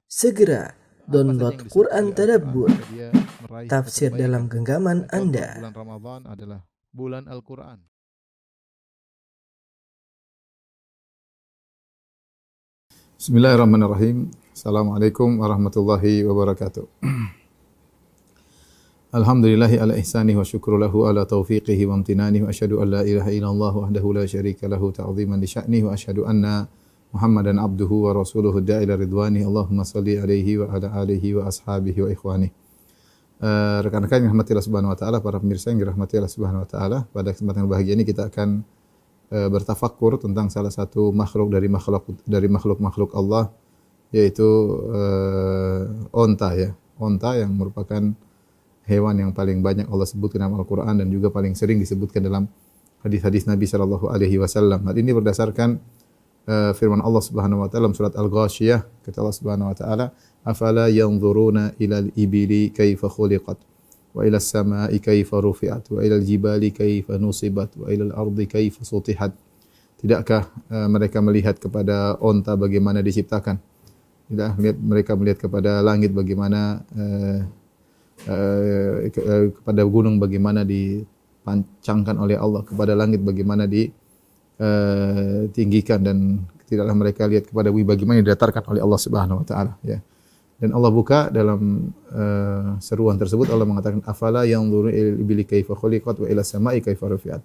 Segera download Quran Tadabbur, maka dia meraih tafsir kebaikan. dalam genggaman Contoh, Anda. bulan Ramadan adalah bulan Al-Quran. Bismillahirrahmanirrahim. Assalamualaikum warahmatullahi wabarakatuh. Alhamdulillahi ala ihsanihi wa syukru lahu ala taufiqihi wa amtinanihi wa asyhadu an la ilaha illallah wahdahu la syarika lahu ta'ziman li sya'nihi wa asyhadu anna Muhammadan abduhu wa rasuluhu da'ila ridwani. Allahumma salli alaihi wa ala alihi wa ashabihi wa ikhwani. Rekan-rekan yang dirahmati Allah Subhanahu wa taala, para pemirsa yang dirahmati Allah Subhanahu wa taala, pada kesempatan yang bahagia ini kita akan bertafakkur tentang salah satu makhluk dari makhluk Allah, yaitu onta ya. Onta yang merupakan hewan yang paling banyak Allah sebutkan dalam Al-Qur'an dan juga paling sering disebutkan dalam hadis-hadis Nabi sallallahu alaihi wasallam. Hal ini berdasarkan firman Allah Subhanahu wa taala dalam surat Al-Ghasyiyah, kata Allah Subhanahu wa taala, "Afala yanzuruna ilal ibili kaifa khuliqat wa ilas samai kaifa rufi'at wa ilal jibali kaifa nusibat wa ilal ardi kaifa sutihat." Tidakkah mereka melihat kepada onta bagaimana diciptakan? Tidak mereka melihat kepada langit bagaimana kepada gunung bagaimana dipancangkan oleh Allah, kepada langit bagaimana ditinggikan, dan tidaklah mereka lihat kepada bumi bagaimana didatarkan oleh Allah Subhanahu wa taala ya. Dan Allah buka dalam seruan tersebut, Allah mengatakan afala yanzuru ilal ibili kaifa khuliqat wa ilas samai kaifa rufi'at.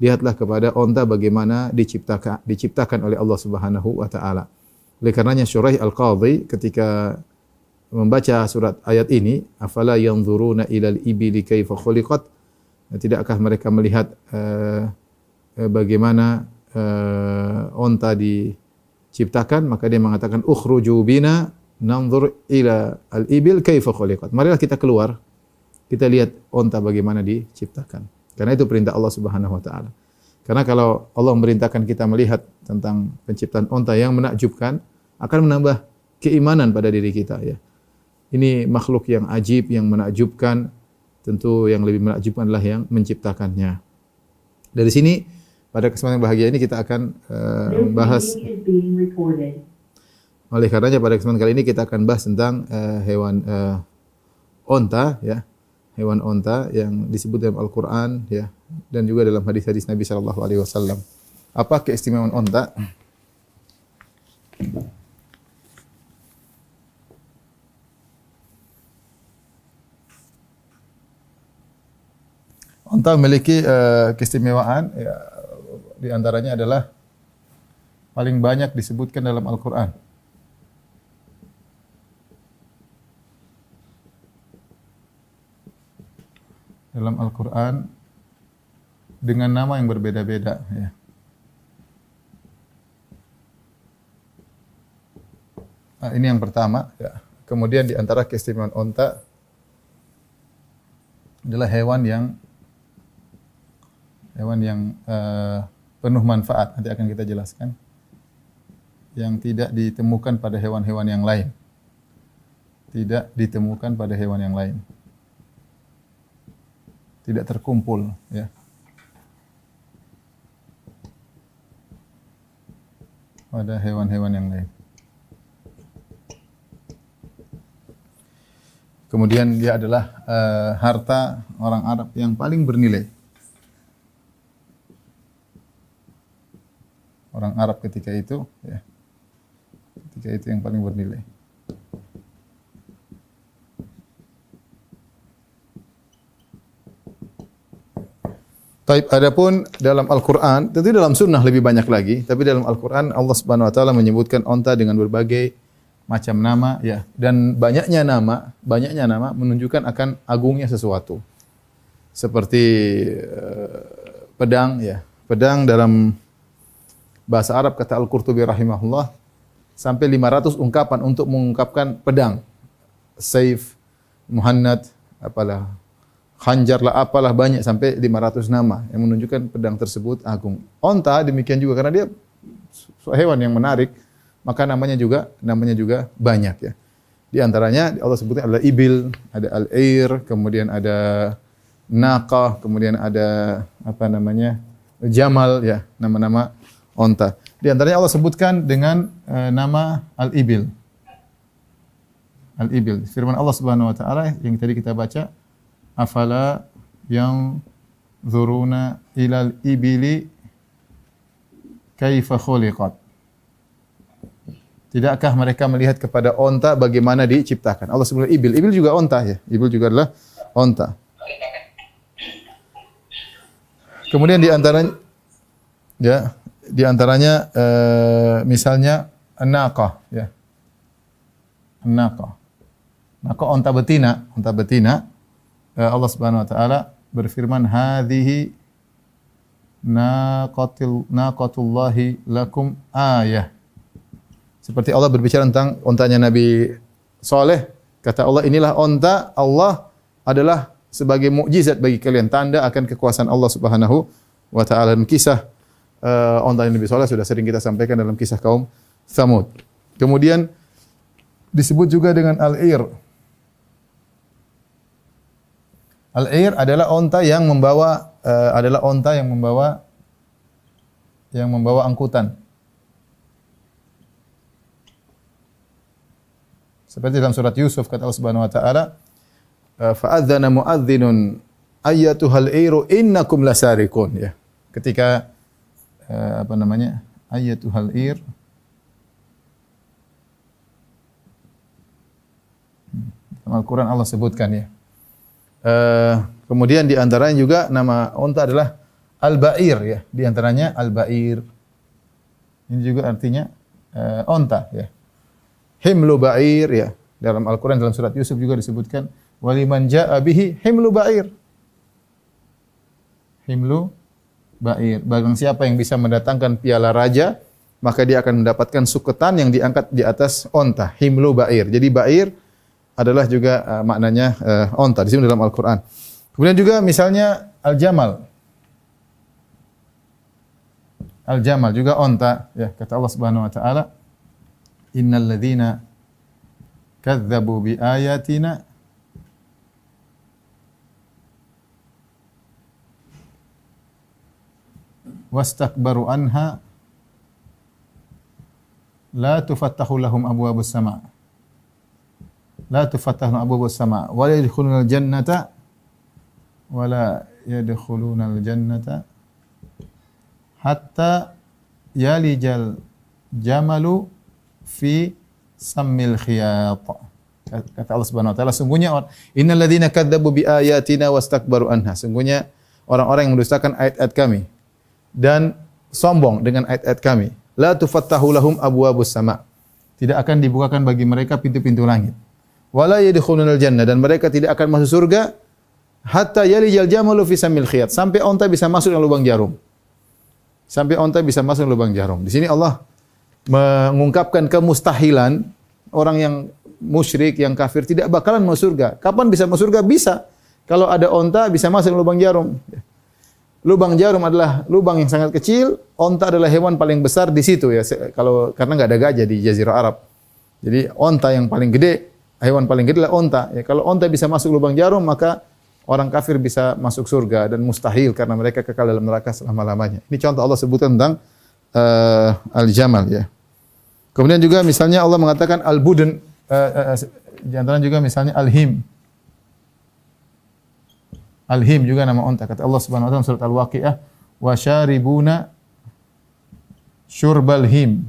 Lihatlah kepada onta bagaimana diciptakan oleh Allah Subhanahu wa taala. Oleh karenanya Syuraih Al-Qadhi ketika membaca surat ayat ini, afala yanzuruna ilal ibili kaifa khuliqat, tidakkah mereka melihat bagaimana onta diciptakan, maka dia mengatakan ukhruju bina nanzur ila al-ibil kaifa khuliqat. Marilah kita keluar, kita lihat onta bagaimana diciptakan. Karena itu perintah Allah Subhanahu wa taala. Karena kalau Allah memerintahkan kita melihat tentang penciptaan onta yang menakjubkan, akan menambah keimanan pada diri kita ya. Ini makhluk yang ajib, yang menakjubkan. Tentu yang lebih menakjubkan adalah yang menciptakannya. Dari sini pada kesempatan bahagia ini kita akan membahas. Oleh karenanya pada kesempatan kali ini kita akan bahas tentang hewan onta ya. Hewan onta yang disebut dalam Al-Qur'an ya, dan juga dalam hadis-hadis Nabi sallallahu alaihi wasallam. Apa keistimewaan onta? Onta memiliki keistimewaan ya, di antaranya adalah paling banyak disebutkan dalam Al-Qur'an. Dalam Al-Qur'an dengan nama yang berbeda-beda ya. Nah, ini yang pertama ya. Kemudian di antara keistimewaan onta adalah hewan yang penuh manfaat, nanti akan kita jelaskan, yang tidak ditemukan pada hewan-hewan yang lain. Tidak ditemukan pada hewan yang lain. Tidak terkumpul ya. Pada hewan-hewan yang lain. Kemudian dia adalah harta orang Arab yang paling bernilai. Orang Arab ketika itu ya. Ketika itu yang paling bernilai. Taib, adapun dalam Al-Qur'an, tentu dalam sunnah lebih banyak lagi, tapi dalam Al-Qur'an Allah Subhanahu wa taala menyebutkan onta dengan berbagai macam nama ya, dan banyaknya nama menunjukkan akan agungnya sesuatu. Seperti pedang ya. Pedang dalam bahasa Arab kata Al-Qurtubi rahimahullah sampai 500 ungkapan untuk mengungkapkan pedang. Saif, muhannad, apalah, khanjar lah, apalah, banyak sampai 500 nama yang menunjukkan pedang tersebut agung. Onta demikian juga karena dia hewan yang menarik, maka namanya juga banyak ya. Di antaranya Allah sebutnya adalah ibil, ada al-air, kemudian ada naqah, kemudian ada jamal ya, nama-nama onta. Di antaranya Allah sebutkan dengan nama al-ibil. al-ibil. Firman Allah Subhanahu wa taala yang tadi kita baca, afala yang zuruna ilal ibili kaifa khuliqat. Tidakkah mereka melihat kepada onta bagaimana diciptakan? Allah sebutkan ibil. Ibil juga onta ya. Ibil juga adalah onta. Kemudian di antaranya misalnya an-naqah ya. An-naqah. Maka onta betina, Allah Subhanahu wa taala berfirman hadhihi naqatullahi lakum ayah. Seperti Allah berbicara tentang ontanya Nabi Saleh, kata Allah, inilah onta Allah adalah sebagai mukjizat bagi kalian, tanda akan kekuasaan Allah Subhanahu wa taala. Dan kisah ontanya Nabi Saleh sudah sering kita sampaikan dalam kisah kaum Tsamud. Kemudian disebut juga dengan al-ir. Al-ir adalah onta yang membawa angkutan. Seperti dalam surat Yusuf kata Allah Subhanahu wa taala, fa'adzana mu'adzdhinun ayyatuhal iru innakum lasarikun ya. Ketika ayyatuhal ir dalam Al-Qur'an Allah sebutkan ya. Kemudian di antaranya juga nama unta adalah al-ba'ir ya. Di antaranya al-ba'ir. Ini juga artinya unta ya. Himlu ba'ir ya. Dalam Al-Qur'an dalam surat Yusuf juga disebutkan waliman jaa'a bihi himlu ba'ir. Himlu ba'ir. Barang siapa yang bisa mendatangkan piala raja, maka dia akan mendapatkan suketan yang diangkat di atas onta. Himlu ba'ir. Jadi ba'ir adalah juga maknanya onta di sini dalam Al-Qur'an. Kemudian juga misalnya al-jamal. Al-jamal juga onta ya, kata Allah Subhanahu wa taala, innal ladzina kadzdzabu bi ayatina wastakbaru anha la tufattahu lahum abwabus sama'. La tufattahu lahum abwabus sama' wa la yadkhulunal jannata wa la yadkhulunal jannata hatta yalijal jamalu fi sammil khiyat. Kata Allah Subhanahu wa taala, sungguhnya innal ladzina kadzdzabu bi ayatina wastakbaru anha. Sungguhnya orang-orang yang mendustakan ayat-ayat kami dan sombong dengan ayat-ayat kami. La tufattahu lahum abwabus sama'. Tidak akan dibukakan bagi mereka pintu-pintu langit. Wala yadkhulunal jannah, dan mereka tidak akan masuk surga hatta yalijal jamalu fi sammil khiyat. Sampai onta bisa masuk dalam lubang jarum. Sampai onta bisa masuk dalam lubang jarum. Di sini Allah mengungkapkan kemustahilan orang yang musyrik, yang kafir tidak bakalan masuk surga. Kapan bisa masuk surga? Bisa. Kalau ada onta bisa masuk dalam lubang jarum. Lubang jarum adalah lubang yang sangat kecil, onta adalah hewan paling besar di situ ya. Kalau karena enggak ada gajah di Jazirah Arab. Jadi onta yang paling gede, hewan paling gede adalah onta. Ya, kalau onta bisa masuk lubang jarum, maka orang kafir bisa masuk surga, dan mustahil karena mereka kekal dalam neraka selama-lamanya. Ini contoh Allah sebutkan tentang al-jamal ya. Kemudian juga misalnya Allah mengatakan al-budun, di antara juga misalnya al-him. Al-him juga nama unta. Kata Allah Subhanahu wa taala surat Al-Waqiah, wa syaribuna syurbal him.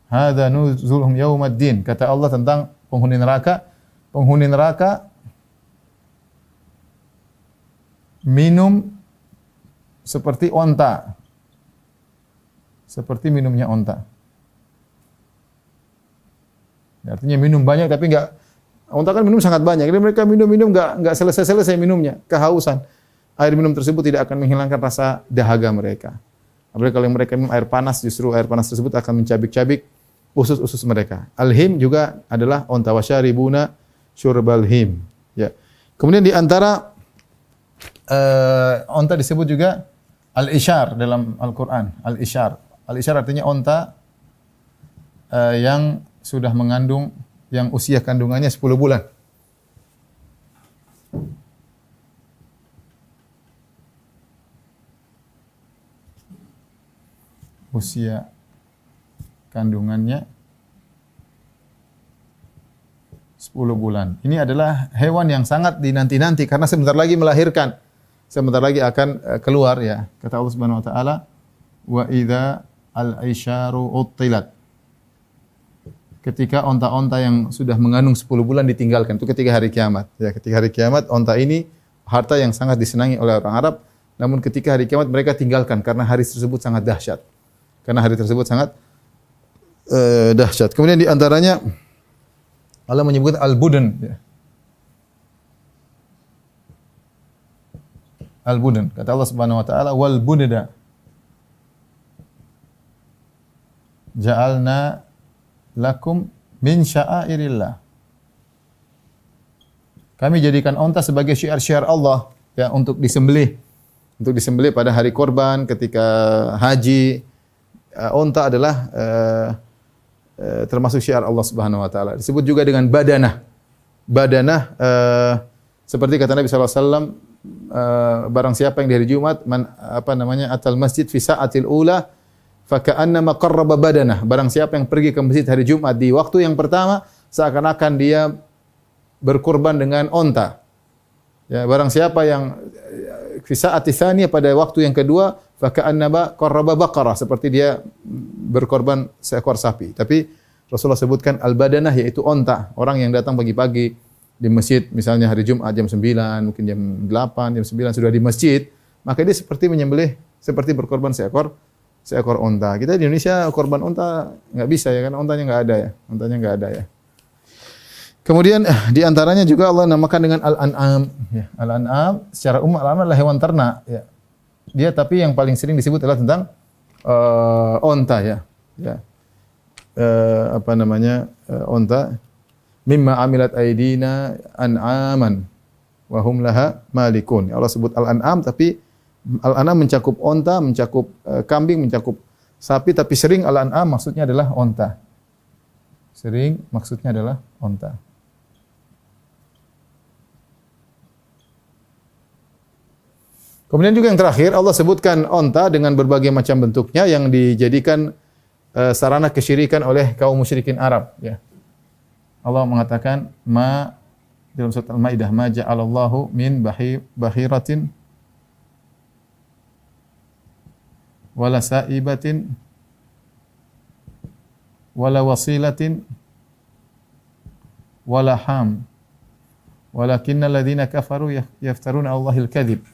Hadza nuzulhum yaumaddin. Kata Allah tentang penghuni neraka. Penghuni neraka minum seperti onta. Seperti minumnya onta. Artinya minum banyak tapi enggak, onta kan minum sangat banyak. Jadi mereka minum enggak selesai-selesai minumnya, kehausan. Air minum tersebut tidak akan menghilangkan rasa dahaga mereka. Apalagi kalau mereka minum air panas, justru air panas tersebut akan mencabik-cabik usus-usus mereka. Al-him juga adalah onta, wasyaribuna syurbal him. Ya. Kemudian di antara onta disebut juga al-isyar dalam Al-Qur'an. Al-isyar. Al-isyar artinya onta yang sudah mengandung, yang usia kandungannya 10 bulan. Usia kandungannya 10 bulan. Ini adalah hewan yang sangat dinanti-nanti karena sebentar lagi melahirkan. Sebentar lagi akan keluar ya. Kata Allah Subhanahu wa taala, "Wa idza al-isyaru uttilat." Ketika onta-onta yang sudah mengandung 10 bulan ditinggalkan, itu ketika hari kiamat. Ya, ketika hari kiamat onta ini harta yang sangat disenangi oleh orang Arab, namun ketika hari kiamat mereka tinggalkan karena hari tersebut sangat dahsyat. Karena hari tersebut sangat dahsyat. Kemudian di antaranya Allah menyebut al-budun ya. Al-budun. Kata Allah Subhanahu wa taala, "Wal budda ja'alna lakum min sya'airillah." Kami jadikan onta sebagai syiar-syiar Allah ya untuk disembelih. Untuk disembelih pada hari korban, ketika haji. Onta adalah termasuk syiar Allah Subhanahu wa taala. Disebut juga dengan badanah. Badanah seperti kata Nabi sallallahu alaihi wasallam, barang siapa yang di hari Jumat atal masjid fi sa'atil ula fa ka'annama qarraba badanah. Barang siapa yang pergi ke masjid hari Jumat di waktu yang pertama seakan-akan dia berkurban dengan onta. Ya, barang siapa yang fi sa'ati tsaniyah pada waktu yang kedua fa ka'annama qarraba baqarah, seperti dia berkorban seekor sapi. Tapi Rasulullah sebutkan al-badanah yaitu onta. Orang yang datang pagi-pagi di masjid, misalnya hari Jumat jam 9, mungkin jam 8, jam 9 sudah di masjid, maka dia seperti menyembelih, seperti berkorban seekor onta. Kita di Indonesia korban onta nggak bisa ya, karena ontanya nggak ada ya. Ontanya nggak ada ya. Kemudian di antaranya juga Allah namakan dengan al-an'am. Ya, al-an'am secara umum al-an'am adalah hewan ternak. Ya. Dia tapi yang paling sering disebut adalah tentang onta ya. Ya. Onta. Mimma amilat aidina an'aman wa hum laha malikun. Allah sebut al-an'am, tapi al-an'am mencakup onta, mencakup kambing, mencakup sapi, tapi sering al-an'am maksudnya adalah onta. Sering maksudnya adalah onta. Kemudian juga yang terakhir Allah sebutkan onta dengan berbagai macam bentuknya yang dijadikan sarana kesyirikan oleh kaum musyrikin Arab ya. Allah mengatakan dalam surat Al-Maidah, "Ma ja'alallahu min bahiratin wala sa'ibatin wala wasilatin wala ham walakinnal ladzina kafaru yaftaruna 'alallahi al-kadzib."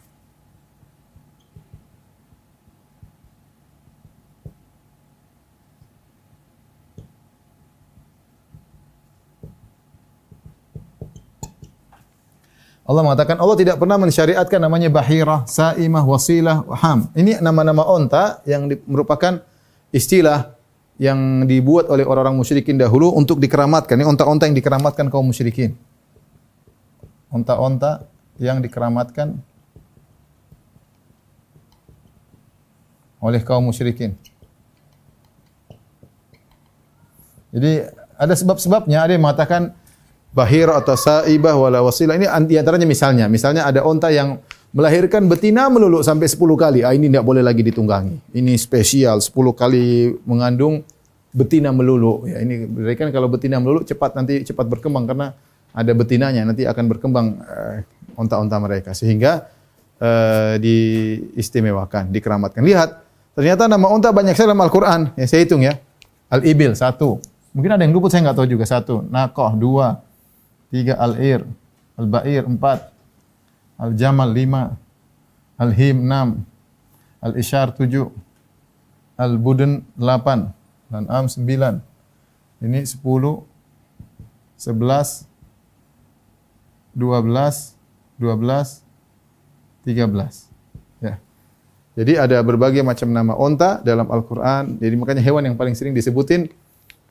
Allah mengatakan Allah tidak pernah mensyariatkan namanya bahirah, sa'imah, wasilah, ham. Ini nama-nama onta yang merupakan istilah yang dibuat oleh orang-orang musyrikin dahulu untuk dikeramatkan. Ini onta-onta yang dikeramatkan kaum musyrikin. Onta-onta yang dikeramatkan oleh kaum musyrikin. Jadi ada sebab-sebabnya. Ada yang mengatakan bahir atau saibah wala wasilah. Ini di antaranya misalnya ada onta yang melahirkan betina melulu sampai 10 kali. Ini tidak boleh lagi ditunggangi. Ini spesial 10 kali mengandung betina melulu. Ya, ini berikan kalau betina melulu nanti cepat berkembang karena ada betinanya, nanti akan berkembang onta-onta mereka sehingga diistimewakan, dikeramatkan. Lihat, ternyata nama onta banyak sekali dalam Al-Qur'an. Ya, saya hitung ya. Al-ibil 1. Mungkin ada yang luput, saya enggak tahu juga. 1, naqah 2, 3 al-ir, al-ba'ir 4, al-jamal 5, al-him 6, al-isyar 7, al-budun 8, al-an'am 9. Ini 10, 11, 12, 13. Ya. Jadi ada berbagai macam nama onta dalam Al-Qur'an. Jadi makanya hewan yang paling sering disebutin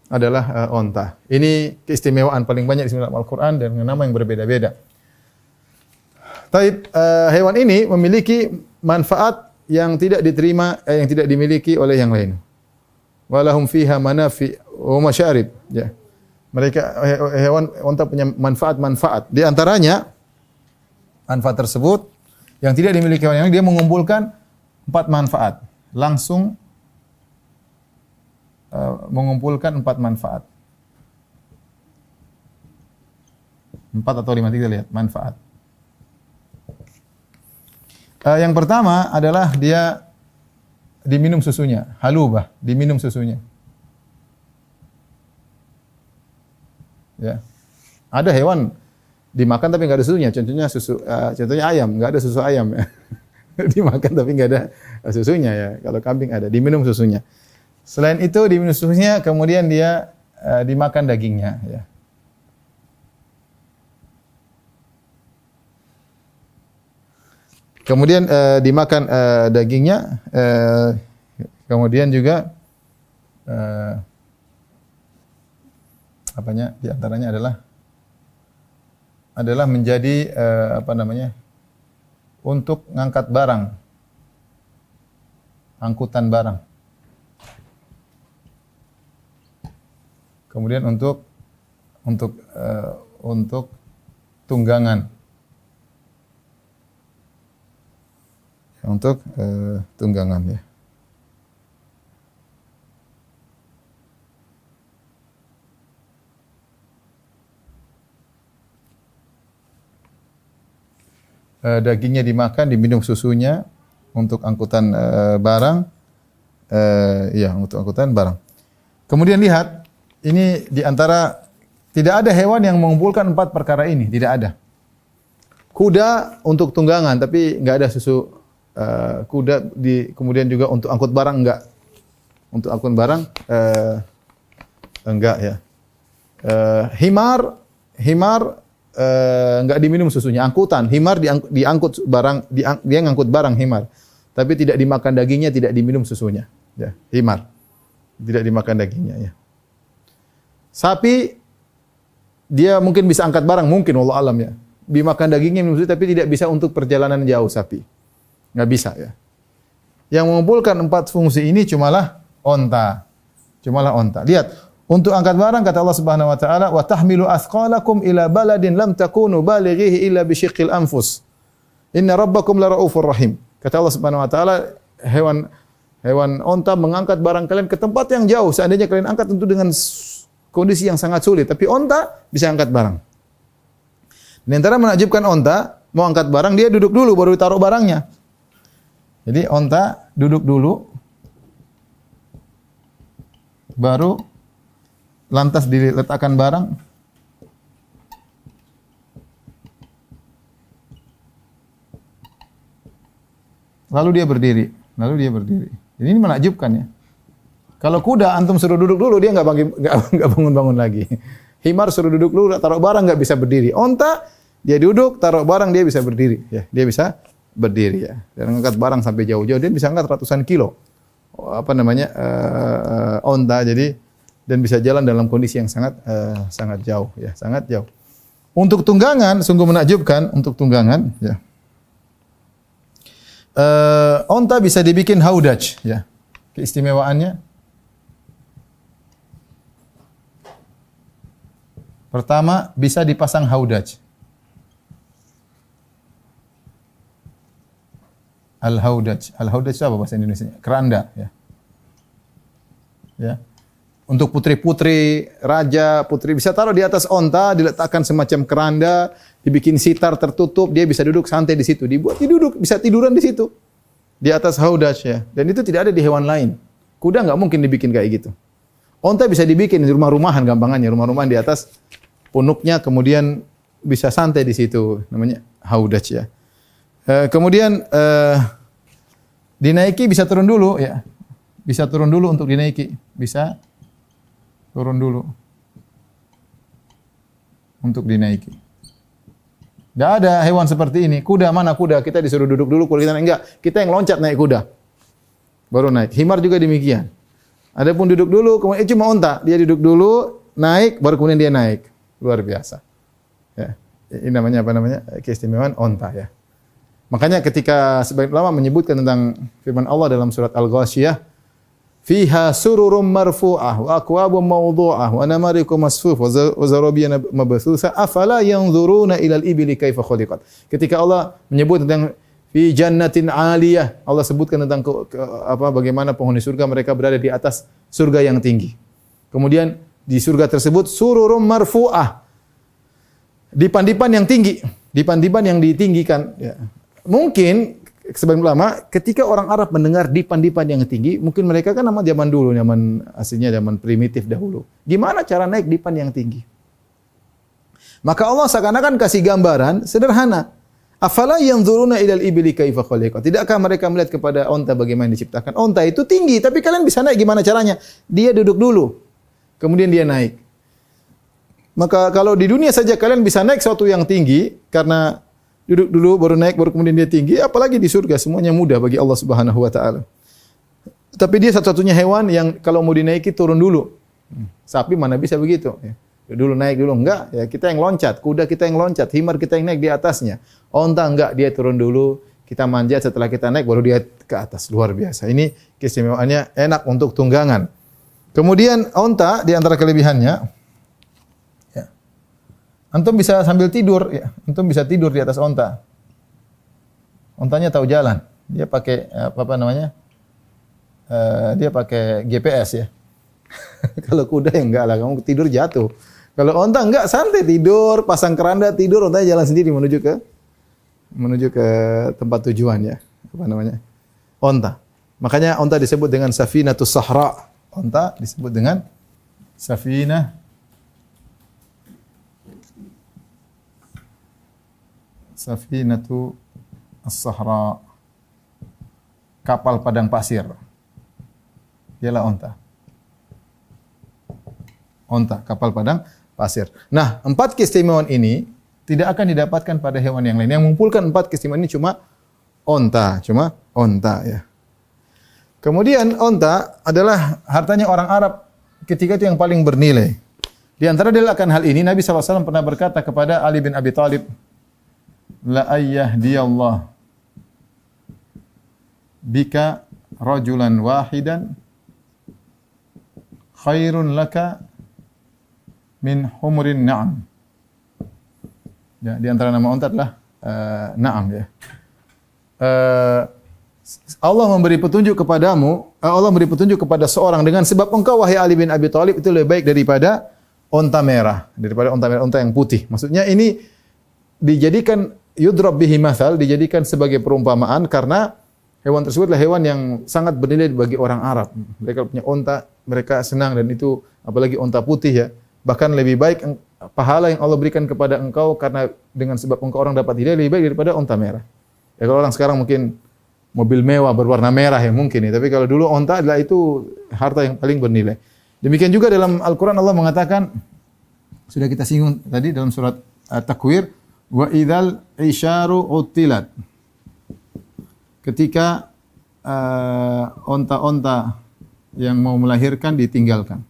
adalah onta. Ini keistimewaan paling banyak di dalam Al-Qur'an dengan nama yang berbeda-beda. Taib, hewan ini memiliki manfaat yang tidak dimiliki oleh yang lain. Walahum fiha manafi wa masyarib. Ya. Mereka hewan onta punya manfaat-manfaat. Di antaranya manfaat tersebut yang tidak dimiliki oleh yang lain, dia mengumpulkan 4 manfaat. Langsung mengumpulkan 4 manfaat. 4 atau 5 kita lihat manfaat. Yang pertama adalah dia diminum susunya, halubah, diminum susunya. Ya. Ada hewan dimakan tapi nggak ada susunya. Contohnya ayam, nggak ada susu ayam. Ya. Dimakan tapi nggak ada susunya ya. Kalau kambing ada, diminum susunya. Selain itu diminum susunya, kemudian dia dimakan dagingnya. Ya. Kemudian dimakan dagingnya, kemudian juga di antaranya adalah menjadi untuk ngangkat barang, angkutan barang. Kemudian untuk tunggangan. Untuk tunggangan ya. Dagingnya dimakan, diminum susunya untuk angkutan barang, untuk angkutan barang. Kemudian lihat, ini diantara tidak ada hewan yang mengumpulkan 4 perkara ini, tidak ada. Kuda untuk tunggangan, tapi nggak ada susu. Kuda kemudian juga untuk angkut barang enggak. Untuk angkut barang enggak ya. Himar enggak diminum susunya. Angkutan, himar diangkut barang, dia ngangkut barang himar. Tapi tidak dimakan dagingnya, tidak diminum susunya. Ya, himar. Tidak dimakan dagingnya ya. Sapi dia mungkin bisa angkat barang, mungkin wallahu alam ya. Dimakan dagingnya minum susu, tapi tidak bisa untuk perjalanan jauh sapi. Nggak bisa ya. Yang mengumpulkan 4 fungsi ini cumalah onta. Lihat, untuk angkat barang kata Allah Subhanahu wa taala, "Wa tahmilu athqalakum ila baladin lam takunu balighihi illa bi syiqqil anfus. Inna rabbakum laraufur rahim." Kata Allah Subhanahu wa taala, hewan onta mengangkat barang kalian ke tempat yang jauh. Seandainya kalian angkat tentu dengan kondisi yang sangat sulit, tapi onta bisa angkat barang. Di antara menakjubkan onta, mau angkat barang dia duduk dulu baru ditaruh barangnya. Jadi onta duduk dulu, baru lantas diletakkan barang. Lalu dia berdiri. Ini menakjubkan ya. Kalau kuda antum suruh duduk dulu dia nggak bangun-bangun lagi. Himar suruh duduk dulu, taruh barang nggak bisa berdiri. Onta dia duduk, taruh barang dia bisa berdiri. Ya, dia bisa berdiri ya. Dan angkat barang sampai jauh-jauh, dia bisa angkat ratusan kilo. Onta jadi dan bisa jalan dalam kondisi yang sangat jauh ya, sangat jauh. Untuk tunggangan sungguh menakjubkan untuk tunggangan ya. Onta bisa dibikin haudaj ya. Keistimewaannya pertama bisa dipasang haudaj. Al-haudaj. Al-haudaj itu apa bahasa Indonesia? Keranda ya. Ya. Untuk putri-putri, raja, putri bisa taruh di atas onta, diletakkan semacam keranda, dibikin sitar tertutup, dia bisa duduk santai di situ. Dibuat duduk, bisa tiduran di situ. Di atas haudaj ya. Dan itu tidak ada di hewan lain. Kuda enggak mungkin dibikin kayak gitu. Onta bisa dibikin di rumah-rumahan gampangannya, rumah-rumahan di atas punuknya kemudian bisa santai di situ, namanya haudaj ya. Kemudian dinaiki bisa turun dulu ya. Bisa turun dulu untuk dinaiki. Bisa turun dulu untuk dinaiki. Tidak ada hewan seperti ini. Kuda mana kuda? Kita disuruh duduk dulu, kalau kita enggak, kita yang loncat naik kuda. Baru naik. Himar juga demikian. Adapun duduk dulu, kemudian cuma onta. Dia duduk dulu, naik, baru kemudian dia naik. Luar biasa. Ya. Ini namanya apa namanya? Keistimewaan onta ya. Makanya ketika sebagian ulama menyebutkan tentang firman Allah dalam surat Al-Ghasyiyah, fiha sururum marfu'ah wa akwabum mawdu'ah wa namarikum masfuf wa zarabiyyan mabthutha afala yanzuruna ilal ibili kaifa khuliqat. Ketika Allah menyebut tentang fi jannatin 'aliyah, Allah sebutkan tentang bagaimana penghuni surga mereka berada di atas surga yang tinggi. Kemudian di surga tersebut sururum marfu'ah. dipan-dipan yang tinggi, dipan-dipan yang ditinggikan. Ya. Mungkin sebagian ulama ketika orang Arab mendengar dipan-dipan yang tinggi, mungkin mereka kan nama zaman dulu, zaman aslinya zaman primitif dahulu. Gimana cara naik dipan yang tinggi? Maka Allah seakan-akan kasih gambaran sederhana. Afala yanzuruna ilal ibli kaifa khuliqat. Tidakkah mereka melihat kepada onta bagaimana diciptakan? Onta itu tinggi, tapi kalian bisa naik gimana caranya? Dia duduk dulu, kemudian dia naik. Maka kalau di dunia saja kalian bisa naik sesuatu yang tinggi karena duduk dulu baru naik baru kemudian dia tinggi, apalagi di surga semuanya mudah bagi Allah Subhanahu wa taala. Tapi dia satu-satunya hewan yang kalau mau dinaiki turun dulu. Sapi mana bisa begitu? Dulu naik dulu enggak, ya kita yang loncat, kuda kita yang loncat, himar kita yang naik di atasnya. Onta enggak, dia turun dulu, kita manjat setelah kita naik baru dia ke atas. Luar biasa. Ini keistimewaannya enak untuk tunggangan. Kemudian onta di antara kelebihannya ya. Antum bisa sambil tidur ya. Antum bisa tidur di atas onta. Ontanya tahu jalan. Dia pakai apa namanya? Dia pakai GPS ya. Kalau kuda ya enggak lah, kamu tidur jatuh. Kalau onta enggak, santai tidur, pasang keranda tidur, ontanya jalan sendiri menuju ke tempat tujuan ya. Apa namanya? Onta. Makanya onta disebut dengan safinatus sahra. Onta disebut dengan safinatu as-sahra. Kapal padang pasir. Dialah onta. Onta, kapal padang pasir. Nah, 4 keistimewaan ini tidak akan didapatkan pada hewan yang lain. Yang mengumpulkan 4 keistimewaan ini cuma onta ya. Kemudian onta adalah hartanya orang Arab ketika itu yang paling bernilai. Di antara dalil akan hal ini Nabi SAW pernah berkata kepada Ali bin Abi Thalib, la ayyahdiyallah bika rajulan wahidan khairun laka min humurin na'am. Ya, di antara nama unta adalah na'am ya. Allah memberi petunjuk kepadamu, Allah memberi petunjuk kepada seorang dengan sebab engkau wahai Ali bin Abi Thalib itu lebih baik daripada unta merah, unta yang putih. Maksudnya ini dijadikan yudrab bihi mathal, dijadikan sebagai perumpamaan karena hewan tersebut adalah hewan yang sangat bernilai bagi orang Arab. Mereka punya unta, mereka senang dan itu apalagi unta putih ya. Bahkan lebih baik pahala yang Allah berikan kepada engkau karena dengan sebab engkau orang dapat hidayah lebih baik daripada unta merah. Ya kalau orang sekarang mungkin mobil mewah berwarna merah ya mungkin ya, tapi kalau dulu unta adalah itu harta yang paling bernilai. Demikian juga dalam Al-Qur'an Allah mengatakan sudah kita singgung tadi dalam surat At-Takwir, wa idzal isyaru utilat. Ketika onta-onta yang mau melahirkan ditinggalkan.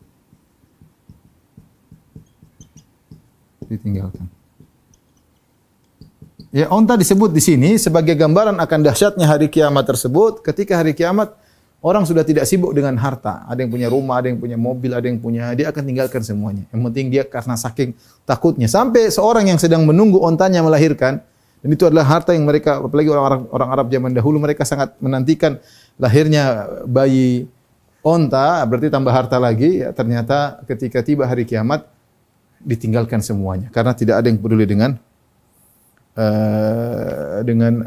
Ya, onta disebut di sini sebagai gambaran akan dahsyatnya hari kiamat tersebut. Ketika hari kiamat, orang sudah tidak sibuk dengan harta. Ada yang punya rumah, ada yang punya mobil, ada yang punya, dia akan tinggalkan semuanya. Yang penting dia karena saking takutnya. Sampai seorang yang sedang menunggu ontanya melahirkan, dan itu adalah harta yang mereka, apalagi orang Arab zaman dahulu, mereka sangat menantikan lahirnya bayi onta, berarti tambah harta lagi. Ya, ternyata ketika tiba hari kiamat, ditinggalkan semuanya karena tidak ada yang peduli dengan dengan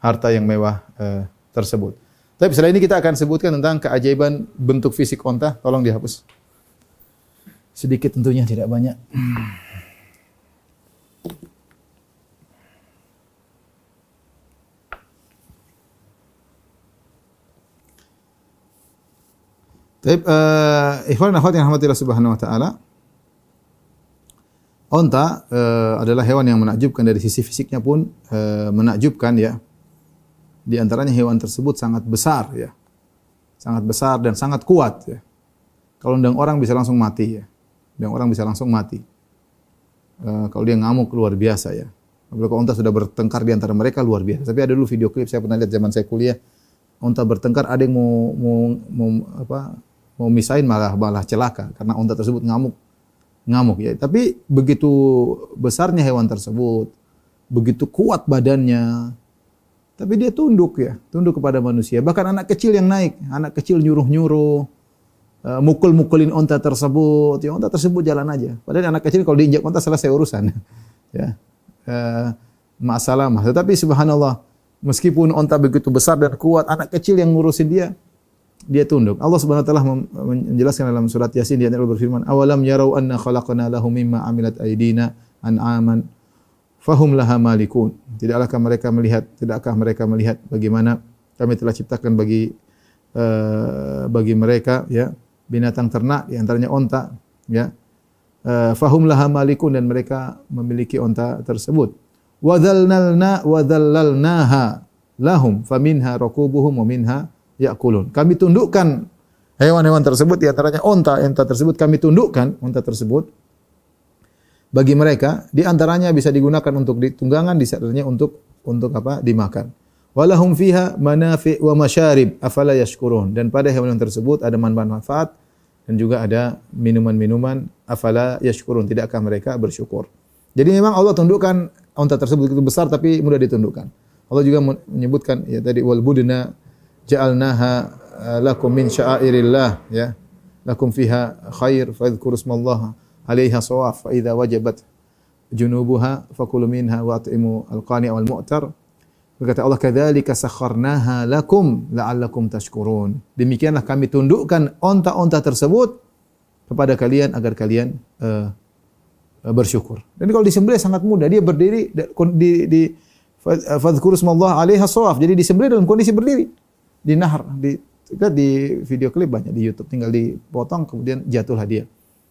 harta yang mewah tersebut. Tapi setelah ini kita akan sebutkan tentang keajaiban bentuk fisik onta. Tolong dihapus. Sedikit tentunya, tidak banyak. Baik, ikhwan dan akhwat yang rahmati Allah Subhanahu wa taala. Onta adalah hewan yang menakjubkan dari sisi fisiknya pun menakjubkan ya. Di antaranya hewan tersebut sangat besar ya. Sangat besar dan sangat kuat ya. Kalau undang orang bisa langsung mati ya. Kalau dia ngamuk luar biasa ya. Apalagi onta sudah bertengkar di antara mereka luar biasa. Tapi ada dulu video klip saya pernah lihat zaman saya kuliah. Onta bertengkar, ada yang mau misahin malah celaka karena unta tersebut ngamuk ya. Tapi begitu besarnya hewan tersebut, begitu kuat badannya, tapi dia tunduk kepada manusia. Bahkan anak kecil yang naik, anak kecil nyuruh-nyuruh, mukul-mukulin onta tersebut, ya onta tersebut jalan aja. Padahal anak kecil kalau diinjak onta selesai urusan. Ya. Masalah. Tetapi subhanallah, meskipun onta begitu besar dan kuat, anak kecil yang ngurusin dia tunduk. Allah Subhanahu wa taala menjelaskan dalam surat Yasin, dia berfirman, "Awalam yarau anna khalaqna lahum mimma amilat aydina an'aman fahum laha malikun." Tidakkah mereka melihat bagaimana kami telah ciptakan bagi mereka ya binatang ternak di antaranya onta ya. Fahum laha malikun, dan mereka memiliki onta tersebut. Wa dhallalnaha lahum faminha rakubuhum wa minha ya'kulun. Kami tundukkan hewan-hewan tersebut, di antaranya onta tersebut kami tundukkan onta tersebut bagi mereka, di antaranya bisa digunakan untuk ditunggangan, di antaranya untuk apa? Dimakan. Walahum fiha manafi' wa masyarib afala yashkurun. Dan pada hewan tersebut ada manfaat dan juga ada minuman-minuman, afala yashkurun, tidakkah mereka bersyukur. Jadi memang Allah tundukkan onta tersebut begitu besar tapi mudah ditundukkan. Allah juga menyebutkan ya tadi wal budna ja'alnaha lakum min sya'airillah ya. Lakum fiha khair fadhkuru ismallaha 'alaiha shawaf fa idza wajabat junubuha fakulu minha wa at'imu al-qani' wal mu'tar. Berkata Allah, kadzalika sakharnaha lakum la'allakum tashkurun. Demikianlah kami tundukkan onta-onta tersebut kepada kalian agar kalian bersyukur. Dan kalau disembelih sangat mudah, dia berdiri di fadhkuru ismallaha 'alaiha shawaf. Jadi disembelih dalam kondisi berdiri. Di nahar, di video klip banyak di YouTube, tinggal dipotong kemudian jatuhlah dia.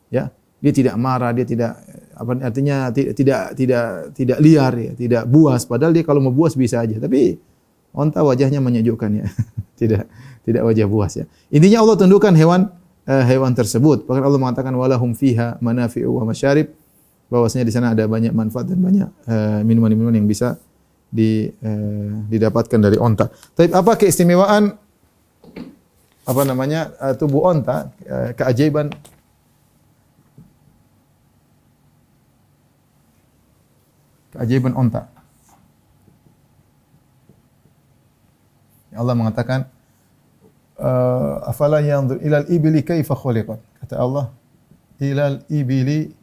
Ya, dia tidak marah, dia tidak artinya tidak liar ya, tidak buas, padahal dia kalau mau buas bisa aja. Tapi onta wajahnya menyejukkan ya. tidak wajah buas ya. Intinya Allah tundukkan hewan tersebut. Bahkan Allah mengatakan walahum fiha manafi'u wa masyarib, bahwasanya di sana ada banyak manfaat dan banyak minuman-minuman yang bisa didapatkan dari onta. Tapi apa keistimewaan tubuh onta, keajaiban onta. Allah mengatakan afala yanzur ilal ibli kaifa khuliqat. Kata Allah, ilal ibli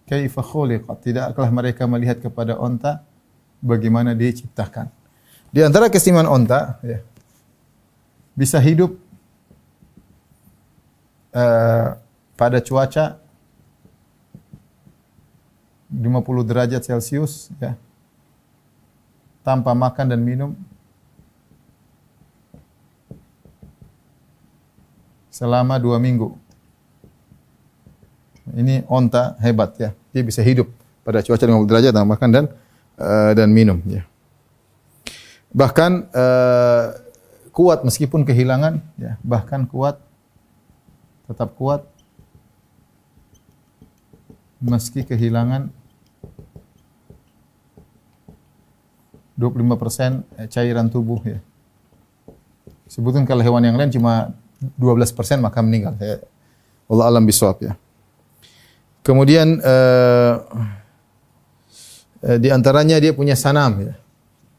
kaifa khuliqat. Tidaklah mereka melihat kepada onta bagaimana diciptakan. Di antara keistimewaan onta ya, bisa hidup pada cuaca 50 derajat Celcius ya, tanpa makan dan minum selama 2 minggu. Ini onta hebat ya. Dia bisa hidup pada cuaca 50 derajat tanpa makan dan minum ya. Bahkan kuat meskipun kehilangan ya, bahkan kuat, tetap kuat meski kehilangan 25% cairan tubuh ya. Sebutkan kalau hewan yang lain cuma 12% maka meninggal ya. Allah alam bisawab ya. Kemudian di antaranya dia punya sanam ya.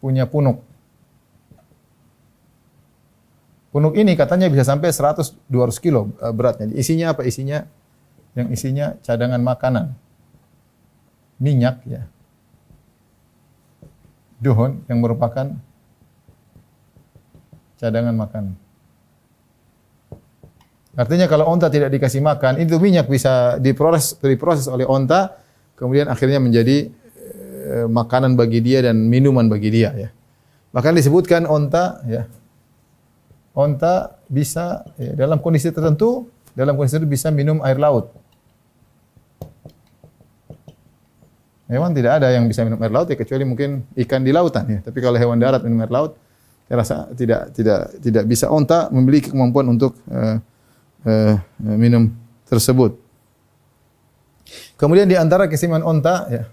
Punya punuk. Punuk ini katanya bisa sampai 100-200 kilo beratnya. Isinya apa? Yang isinya cadangan makanan. Minyak ya. Duhun yang merupakan cadangan makanan. Artinya kalau onta tidak dikasih makan, itu minyak bisa diproses oleh onta, kemudian akhirnya menjadi makanan bagi dia dan minuman bagi dia ya. Bahkan disebutkan onta ya. Onta bisa ya, dalam kondisi tertentu bisa minum air laut. Hewan tidak ada yang bisa minum air laut ya, kecuali mungkin ikan di lautan ya. Tapi kalau hewan darat minum air laut, saya rasa tidak bisa. Onta memiliki kemampuan untuk minum tersebut. Kemudian di antara keistimewaan onta ya,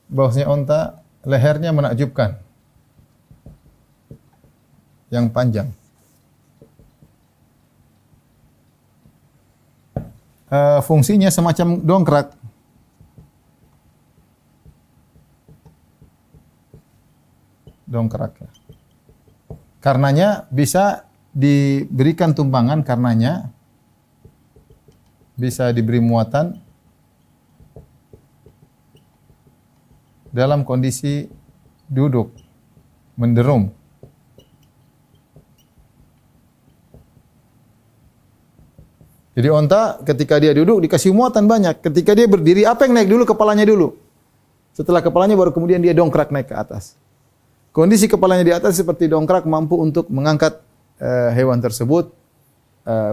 bahwasanya onta lehernya menakjubkan, yang panjang. Fungsinya semacam dongkrak. Dongkrak ya. Karenanya bisa diberikan tumpangan karenanya bisa diberi muatan dalam kondisi duduk, menderum. Jadi onta ketika dia duduk dikasih muatan banyak. Ketika dia berdiri, apa yang naik dulu? Kepalanya dulu. Setelah kepalanya baru kemudian dia dongkrak naik ke atas. Kondisi kepalanya di atas seperti dongkrak mampu untuk mengangkat hewan tersebut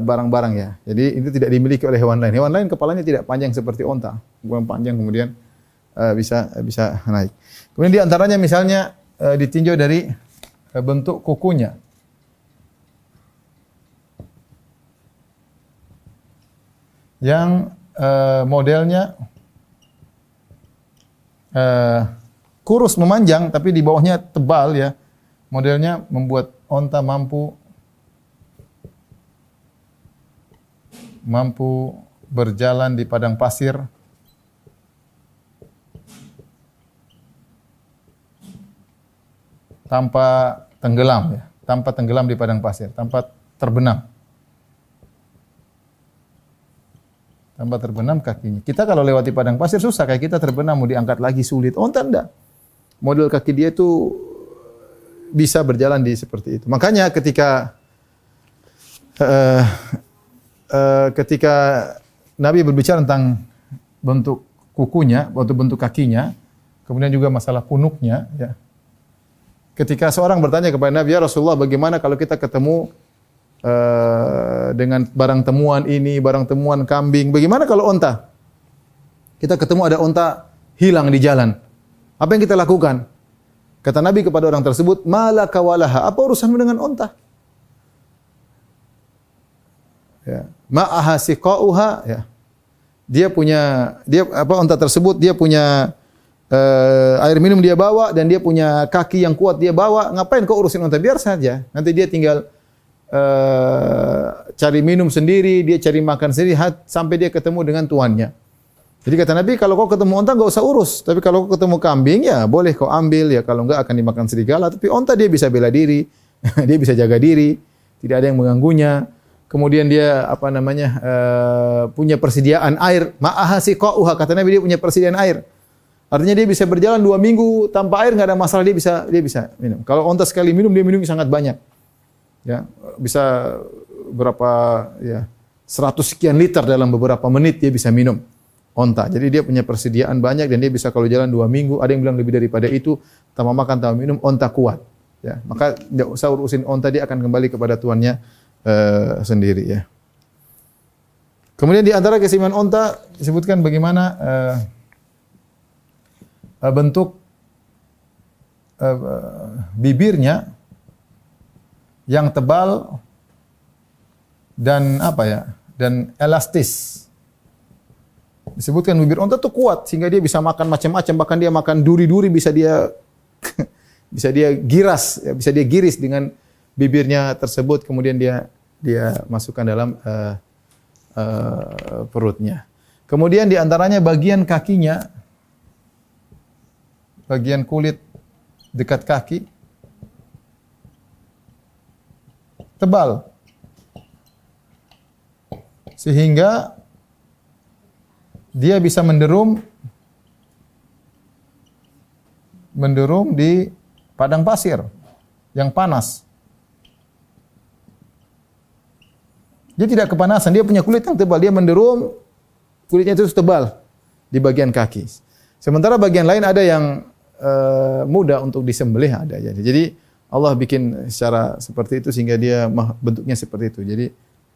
barang-barang ya. Jadi itu tidak dimiliki oleh hewan lain. Hewan lain kepalanya tidak panjang seperti onta, bukan panjang kemudian bisa naik. Kemudian di antaranya misalnya ditinjau dari bentuk kukunya. Yang modelnya kurus memanjang tapi di bawahnya tebal ya. Modelnya membuat onta mampu berjalan di padang pasir tanpa tenggelam ya, tanpa tenggelam di padang pasir, tanpa terbenam. Tanpa terbenam kakinya. Kita kalau lewati padang pasir susah, kayak kita terbenam mau diangkat lagi sulit. Onta enggak. Model kaki dia itu bisa berjalan di seperti itu. Makanya ketika Nabi berbicara tentang bentuk kukunya, bentuk kakinya, kemudian juga masalah punuknya ya. Ketika seorang bertanya kepada Nabi, "Ya Rasulullah, bagaimana kalau kita ketemu dengan barang temuan ini, barang temuan kambing, bagaimana kalau onta? Kita ketemu ada onta hilang di jalan. Apa yang kita lakukan?" Kata Nabi kepada orang tersebut, "Malaka walaha." Apa urusanmu dengan onta? Ya. Ma'aha siqauha ya. Onta tersebut dia punya air minum dia bawa dan dia punya kaki yang kuat dia bawa. Ngapain kau urusin onta? Biar saja. Nanti dia tinggal cari minum sendiri, dia cari makan sendiri sampai dia ketemu dengan tuannya. Jadi kata Nabi, kalau kau ketemu onta enggak usah urus, tapi kalau kau ketemu kambing ya boleh kau ambil ya, kalau enggak akan dimakan serigala, tapi onta dia bisa bela diri, dia bisa jaga diri, tidak ada yang mengganggunya. Kemudian dia punya persediaan air, ma'aha siqauha, kata Nabi dia punya persediaan air. Artinya dia bisa berjalan 2 minggu tanpa air enggak ada masalah, dia bisa minum. Kalau onta sekali minum dia minum sangat banyak. Ya, bisa berapa ya 100 sekian liter dalam beberapa menit dia bisa minum onta. Jadi dia punya persediaan banyak dan dia bisa kalau jalan 2 minggu, ada yang bilang lebih daripada itu, tanpa makan, tanpa minum, onta kuat. Ya, maka tidak usah urusin onta, dia akan kembali kepada tuannya sendiri ya. Kemudian di antara keistimewaan onta disebutkan bagaimana bentuk bibirnya yang tebal dan dan elastis. Disebutkan bibir onta itu kuat sehingga dia bisa makan macam-macam, bahkan dia makan duri-duri bisa dia bisa dia giris dengan bibirnya tersebut, kemudian dia masukkan dalam perutnya. Kemudian di antaranya bagian kakinya, bagian kulit dekat kaki tebal sehingga dia bisa menderum di padang pasir yang panas. Dia tidak kepanasan, dia punya kulit yang tebal, dia menderum, kulitnya itu tebal di bagian kaki. Sementara bagian lain ada yang mudah untuk disembelih ada. Jadi Allah bikin secara seperti itu sehingga dia bentuknya seperti itu. Jadi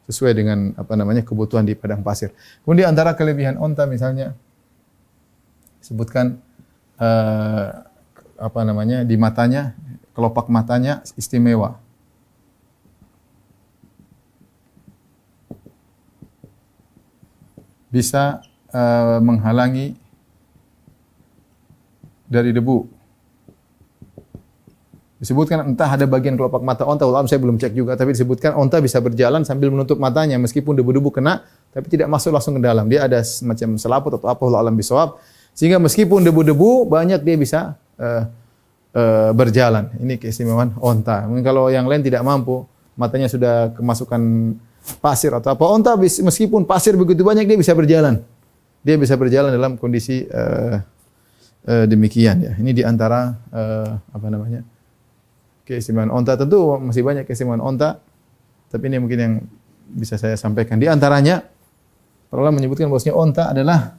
sesuai dengan kebutuhan di padang pasir. Kemudian antara kelebihan onta misalnya sebutkan di matanya, kelopak matanya istimewa. Bisa menghalangi dari debu. Disebutkan entah ada bagian kelopak mata onta, saya belum cek juga, tapi disebutkan onta bisa berjalan sambil menutup matanya meskipun debu-debu kena, tapi tidak masuk langsung ke dalam. Dia ada semacam selaput atau apa, wallahu a'lam bishawab, sehingga meskipun debu-debu banyak dia bisa berjalan. Ini keistimewaan onta. Mungkin kalau yang lain tidak mampu, matanya sudah kemasukan pasir atau apa. Onta meskipun pasir begitu banyak dia bisa berjalan. Dia bisa berjalan dalam kondisi demikian ya. Ini di antara keistimewaan onta. Tentu masih banyak keistimewaan onta, tapi ini mungkin yang bisa saya sampaikan. Di antaranya para ulama menyebutkan bahwasanya onta adalah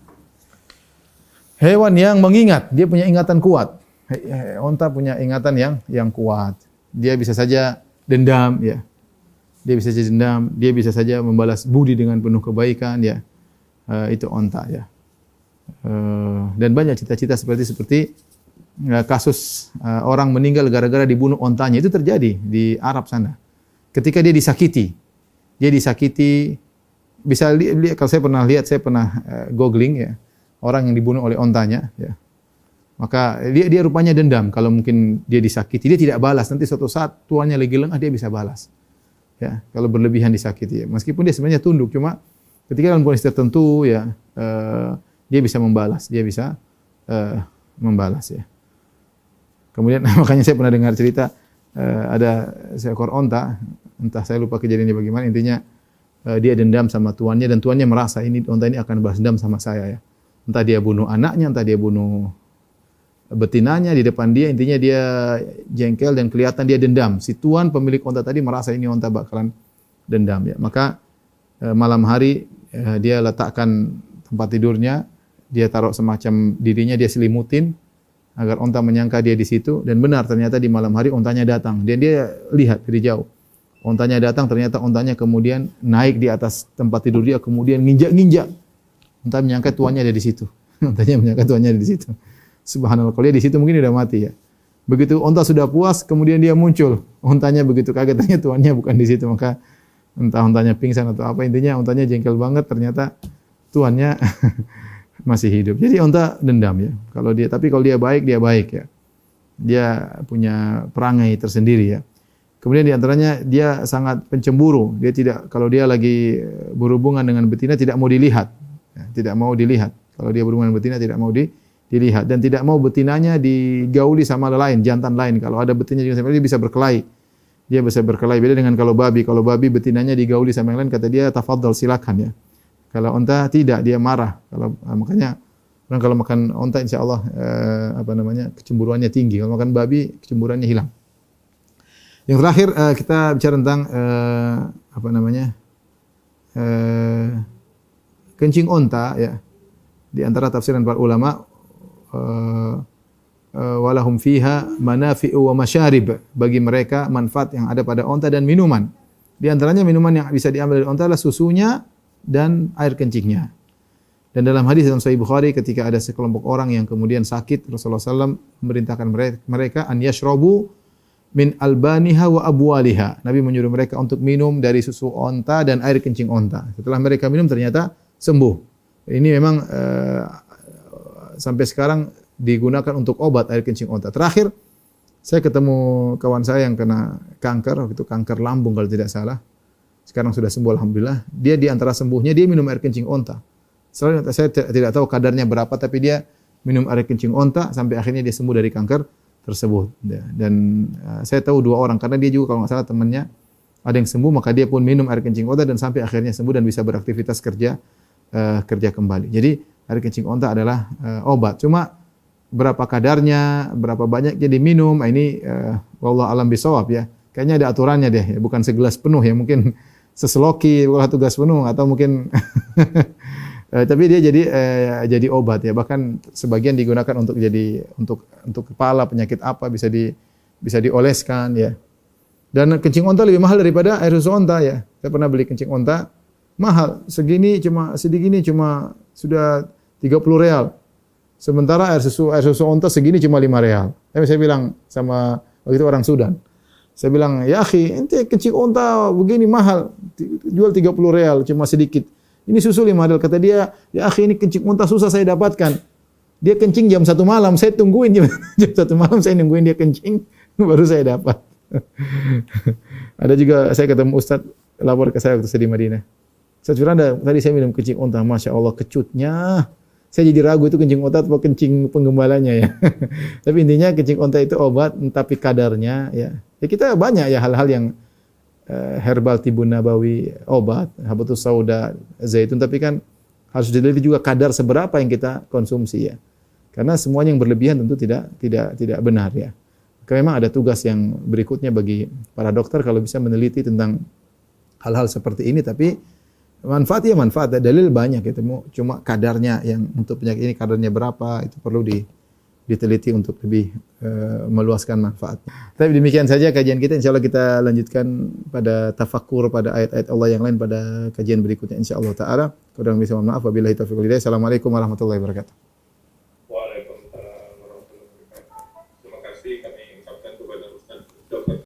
hewan yang mengingat, dia punya ingatan kuat. Onta punya ingatan yang kuat. Dia bisa saja dendam ya. Dia bisa saja dendam, dia bisa saja membalas budi dengan penuh kebaikan ya. Itu onta ya. Dan banyak cita-cita seperti kasus orang meninggal gara-gara dibunuh ontanya, itu terjadi di Arab sana. Ketika dia disakiti, bisa lihat, kalau saya pernah googling ya, orang yang dibunuh oleh ontanya ya. Maka dia rupanya dendam kalau mungkin dia disakiti, dia tidak balas, nanti suatu saat tuannya lagi lengah dia bisa balas. Ya, kalau berlebihan disakiti ya. Meskipun dia sebenarnya tunduk, cuma ketika dalam kondisi tertentu ya dia bisa membalas, membalas ya. Kemudian makanya saya pernah dengar cerita ada seekor onta, entah saya lupa kejadiannya bagaimana, intinya dia dendam sama tuannya dan tuannya merasa onta ini akan balas dendam sama saya ya. Entah dia bunuh anaknya, entah dia bunuh betinanya di depan dia, intinya dia jengkel dan kelihatan dia dendam. Si tuan pemilik onta tadi merasa ini onta bakalan dendam ya. Maka malam hari dia letakkan tempat tidurnya, dia taruh semacam dirinya, dia selimutin agar onta menyangka dia di situ, dan benar ternyata di malam hari ontanya datang dan dia lihat dari jauh. Ontanya datang, ternyata ontanya kemudian naik di atas tempat tidur dia, kemudian nginjak-nginjak. Onta menyangka tuannya ada di situ. Ontanya menyangka tuannya ada di situ. Subhanallah, kalau dia di situ mungkin dia udah mati ya. Begitu onta sudah puas, kemudian dia muncul. Ontanya begitu kaget, ternyata tuannya bukan di situ, maka entah ontanya pingsan atau apa, intinya ontanya jengkel banget, ternyata tuannya masih hidup. Jadi onta dendam ya. Tapi kalau dia baik ya. Dia punya perangai tersendiri ya. Kemudian di antaranya dia sangat pencemburu. Kalau dia lagi berhubungan dengan betina tidak mau dilihat. Ya, tidak mau dilihat. Kalau dia berhubungan dengan betina tidak mau dilihat, dan tidak mau betinanya digauli sama lain, jantan lain. Kalau ada betina juga sama dia bisa berkelahi. Dia bisa berkelahi. Beda dengan kalau babi betinanya digauli sama yang lain, kata dia tafadhal, silakan ya. Kalau onta tidak, dia marah. Makanya orang kalau makan onta insyaallah kecemburuannya tinggi. Kalau makan babi kecemburuannya hilang. Yang terakhir kita bicara tentang kencing onta ya. Di antara tafsiran para ulama, walahum fiha manafi'u wa masyarib, bagi mereka manfaat yang ada pada onta dan minuman. Di antaranya minuman yang bisa diambil dari onta adalah susunya dan air kencingnya. Dan dalam hadis dalam Sahih Bukhari, ketika ada sekelompok orang yang kemudian sakit, Rasulullah SAW memerintahkan mereka an yashrabu min albaniha wa abwaliha. Nabi menyuruh mereka untuk minum dari susu onta dan air kencing onta. Setelah mereka minum ternyata sembuh. Ini memang sampai sekarang digunakan untuk obat air kencing onta. Terakhir, saya ketemu kawan saya yang kena kanker, waktu itu kanker lambung kalau tidak salah. Sekarang sudah sembuh alhamdulillah. Dia di antara sembuhnya dia minum air kencing onta. Saya tidak tahu kadarnya berapa, tapi dia minum air kencing onta sampai akhirnya dia sembuh dari kanker tersebut. Dan saya tahu 2 orang, karena dia juga kalau nggak salah temannya ada yang sembuh, maka dia pun minum air kencing onta dan sampai akhirnya sembuh dan bisa beraktivitas kerja kembali. Jadi air kencing onta adalah obat. Cuma berapa kadarnya, berapa banyaknya diminum, ini wallahu alam bisawab ya. Kayaknya ada aturannya deh, ya. Bukan segelas penuh ya, mungkin seseloki, bukan 1 gelas penuh, atau mungkin tapi dia jadi obat ya. Bahkan sebagian digunakan untuk kepala, penyakit apa bisa dioleskan ya. Dan kencing onta lebih mahal daripada air susu onta ya. Saya pernah beli kencing onta mahal, segini cuma sudah 30 real. Sementara air susu onta segini cuma 5 real. Tapi saya bilang sama waktu itu orang Sudan. Saya bilang, "Ya akhi, ente kencing onta begini mahal, jual 30 real cuma sedikit. Ini susu 5 real." Kata dia, "Ya akhi, ini kencing onta susah saya dapatkan. Dia kencing jam 1 malam, saya tungguin jam 1 malam, saya nungguin dia kencing baru saya dapat." Ada juga saya ketemu Ustaz lapor ke saya waktu saya di Madinah. Ustaz Firanda, tadi saya minum kencing onta, Masya Allah kecutnya. Saya jadi ragu itu kencing onta atau kencing penggembalanya ya. Tapi intinya kencing onta itu obat, tapi kadarnya ya. Ya kita banyak ya hal-hal yang herbal tibun nabawi, obat, habatus sauda, zaitun, tapi kan harus diteliti juga kadar seberapa yang kita konsumsi ya. Karena semuanya yang berlebihan tentu tidak benar ya. Karena memang ada tugas yang berikutnya bagi para dokter kalau bisa meneliti tentang hal-hal seperti ini, tapi manfaat ya manfaat, dalil banyak itu, cuma kadarnya yang untuk penyakit ini kadarnya berapa itu perlu diteliti untuk lebih meluaskan manfaatnya. Tapi demikian saja kajian kita, insyaallah kita lanjutkan pada tafakkur pada ayat-ayat Allah yang lain pada kajian berikutnya insyaallah taala. Kurang bisa mohon maaf, wabillahi taufiq wal hidayah. Assalamualaikum warahmatullahi wabarakatuh.